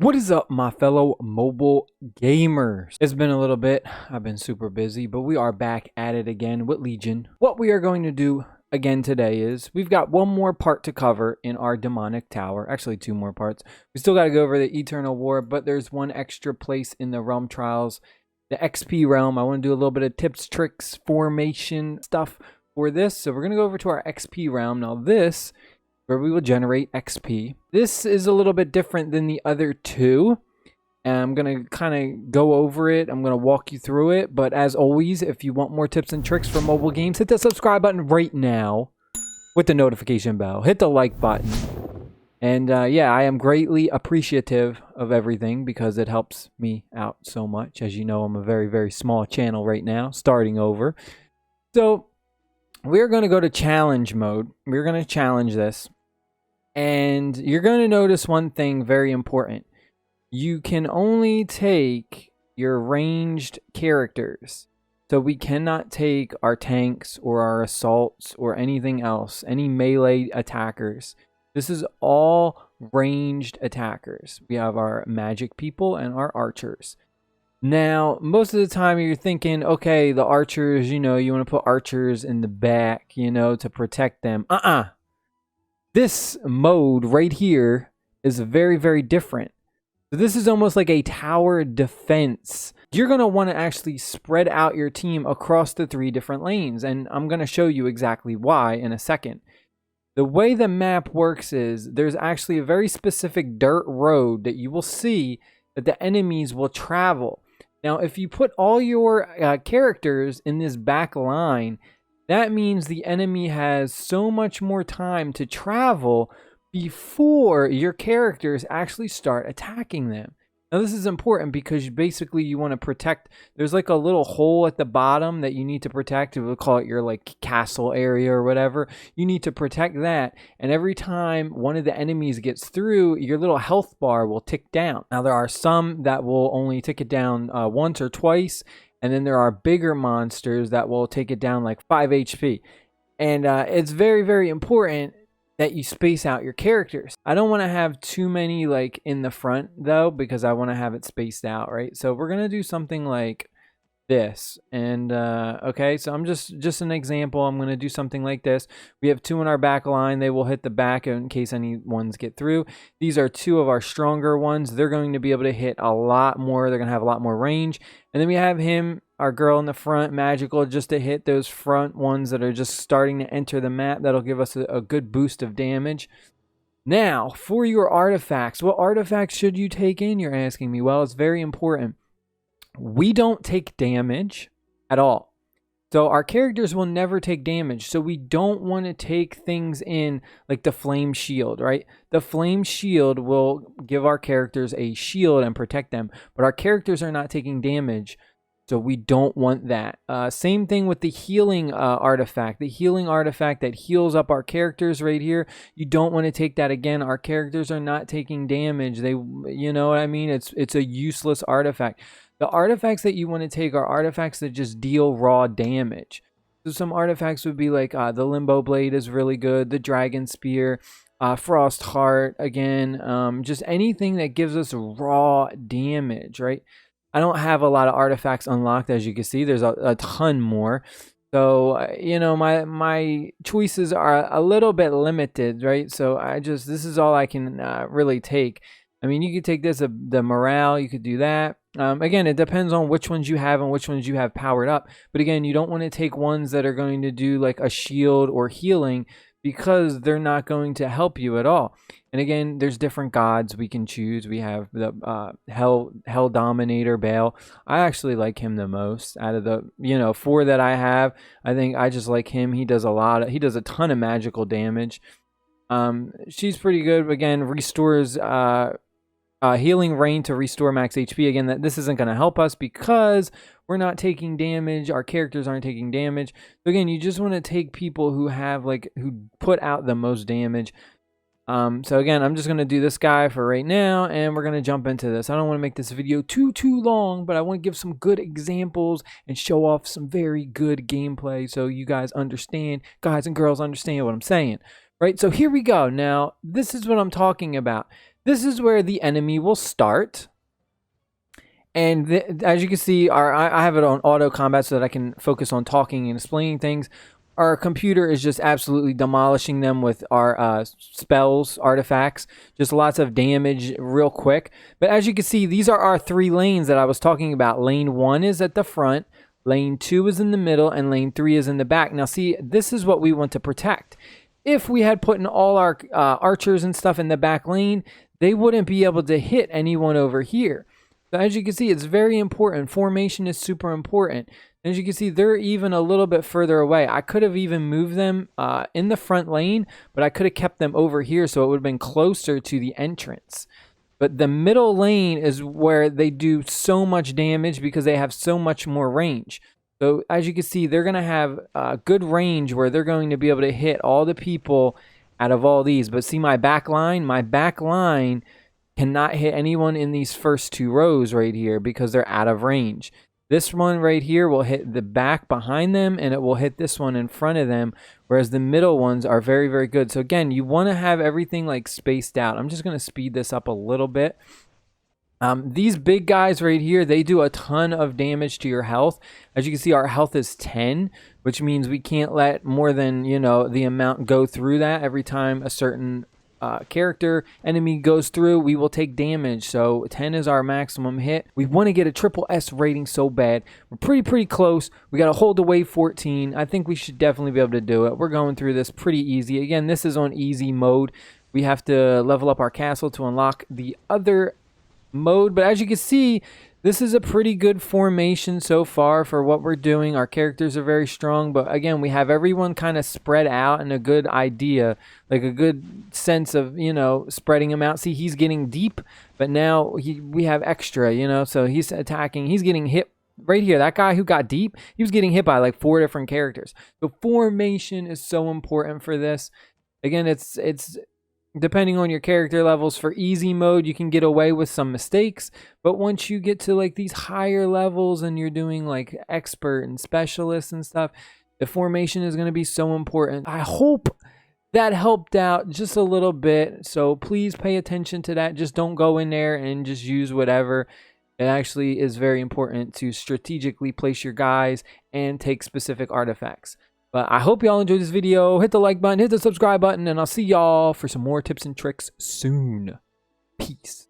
What is up, my fellow mobile gamers? It's been a little bit. I've been super busy, but we are back at it again with Legion. What we are going to do again today is we've got one more part to cover in our demonic tower. Actually, two more parts. We still got to go over the Eternal War, but there's one extra place in the realm trials, the XP realm. I want to do a little bit of tips, tricks, formation stuff for this. So we're going to go over to our XP realm. Now this, where we will generate XP. This is a little bit different than the other two, and I'm going to kind of go over it. I'm going to walk you through it, but as always, if you want more tips and tricks for mobile games, hit that subscribe button right now with the notification bell. Hit the like button. And yeah, I am greatly appreciative of everything because it helps me out so much. As you know, I'm a very, very small channel right now, starting over. So we're going to go to challenge mode. We're going to challenge this. And you're going to notice one thing very important. You can only take your ranged characters. So we cannot take our tanks or our assaults or anything else, any melee attackers. This is all ranged attackers. We have our magic people and our archers. Now, most of the time you're thinking, okay, the archers, you know, you want to put archers in the back, you know, to protect them. This mode right here is very, very different. So this is almost like a tower defense. You're going to want to actually spread out your team across the 3 different lanes, and I'm going to show you exactly why in a second. The way the map works is there's actually a very specific dirt road that you will see that the enemies will travel. Now, if you put all your characters in this back line, that means the enemy has so much more time to travel before your characters actually start attacking them. Now, this is important because basically you want to protect. There's like a little hole at the bottom that you need to protect. We'll call it your like castle area or whatever. You need to protect that. And every time one of the enemies gets through, your little health bar will tick down. Now, there are some that will only tick it down once or twice. And then there are bigger monsters that will take it down like 5 HP. And it's very, very important that you space out your characters. I don't want to have too many like in the front though, because I want to have it spaced out, right? So we're going to do something like this. And okay, so I'm just an example. I'm going to do something like this. We have 2 in our back line. They will hit the back in case any ones get through. These are 2 of our stronger ones. They're going to be able to hit a lot more. They're going to have a lot more range. And then we have him, our girl in the front, magical, just to hit those front ones that are just starting to enter the map. That'll give us a good boost of damage. Now, for your artifacts, what artifacts should you take in, you're asking me? Well, it's very important. We don't take damage at all. So our characters will never take damage. So we don't want to take things in like the flame shield, right? The flame shield will give our characters a shield and protect them. But our characters are not taking damage. So we don't want that. Same thing with the healing artifact. The healing artifact that heals up our characters right here. You don't want to take that again. Our characters are not taking damage. They, you know what I mean? It's a useless artifact. The artifacts that you want to take are artifacts that just deal raw damage. So some artifacts would be like the Limbo Blade is really good. The Dragon Spear. Frost Heart again. Just anything that gives us raw damage, right? I don't have a lot of artifacts unlocked, as you can see. There's a ton more. So, you know, my choices are a little bit limited, right? So this is all I can really take. I mean, you could take this, the morale, you could do that. Again, it depends on which ones you have and which ones you have powered up. But again, you don't want to take ones that are going to do like a shield or healing because they're not going to help you at all. And again, there's different gods we can choose. We have the Hell Dominator Baal. I actually like him the most out of the 4 that I have. I think I just like him. He does a ton of magical damage. She's pretty good. Again, restores healing rain to restore max HP. Again, this isn't going to help us because we're not taking damage. Our characters aren't taking damage. So again, you just want to take people who have who put out the most damage. So again, I'm just going to do this guy for right now, and we're going to jump into this. I don't want to make this video too long, but I want to give some good examples and show off some very good gameplay so you guys understand, guys and girls understand what I'm saying, right? So here we go. Now, this is what I'm talking about. This is where the enemy will start. And as you can see, I have it on auto combat so that I can focus on talking and explaining things. Our computer is just absolutely demolishing them with our spells, artifacts, just lots of damage real quick. But as you can see, these are our 3 lanes that I was talking about. Lane 1 is at the front, lane 2 is in the middle, and lane 3 is in the back. Now see, this is what we want to protect. If we had put in all our archers and stuff in the back lane, they wouldn't be able to hit anyone over here. So as you can see, it's very important. Formation is super important. As you can see, they're even a little bit further away. I could have even moved them in the front lane, but I could have kept them over here so it would have been closer to the entrance. But the middle lane is where they do so much damage because they have so much more range. So as you can see, they're going to have good range where they're going to be able to hit all the people out of all these. But see my back line? My back line cannot hit anyone in these first 2 rows right here because they're out of range. This one right here will hit the back behind them, and it will hit this one in front of them, whereas the middle ones are very, very good. So again, you want to have everything like spaced out. I'm just going to speed this up a little bit. These big guys right here, they do a ton of damage to your health. As you can see, our health is 10, which means we can't let more than, you know, the amount go through that. Every time a certain character enemy goes through, we will take damage. So 10 is our maximum hit. We want to get a triple S rating so bad. We're pretty close. We got to hold the wave 14. I think we should definitely be able to do it. We're going through this pretty easy. Again, this is on easy mode. We have to level up our castle to unlock the other mode, but as you can see, this is a pretty good formation so far for what we're doing. Our characters are very strong, but again, we have everyone kind of spread out and a good idea, like a good sense of, you know, spreading them out. See, he's getting deep, but now we have extra, you know, so he's attacking, he's getting hit right here. That guy who got deep, he was getting hit by like 4 different characters. So formation is so important for this. Again, it's depending on your character levels. For easy mode, you can get away with some mistakes, but once you get to like these higher levels and you're doing like expert and specialist and stuff, the formation is going to be so important. I hope that helped out just a little bit, so please pay attention to that. Just don't go in there and just use whatever. It actually is very important to strategically place your guys and take specific artifacts. But I hope y'all enjoyed this video. Hit the like button, hit the subscribe button, and I'll see y'all for some more tips and tricks soon. Peace.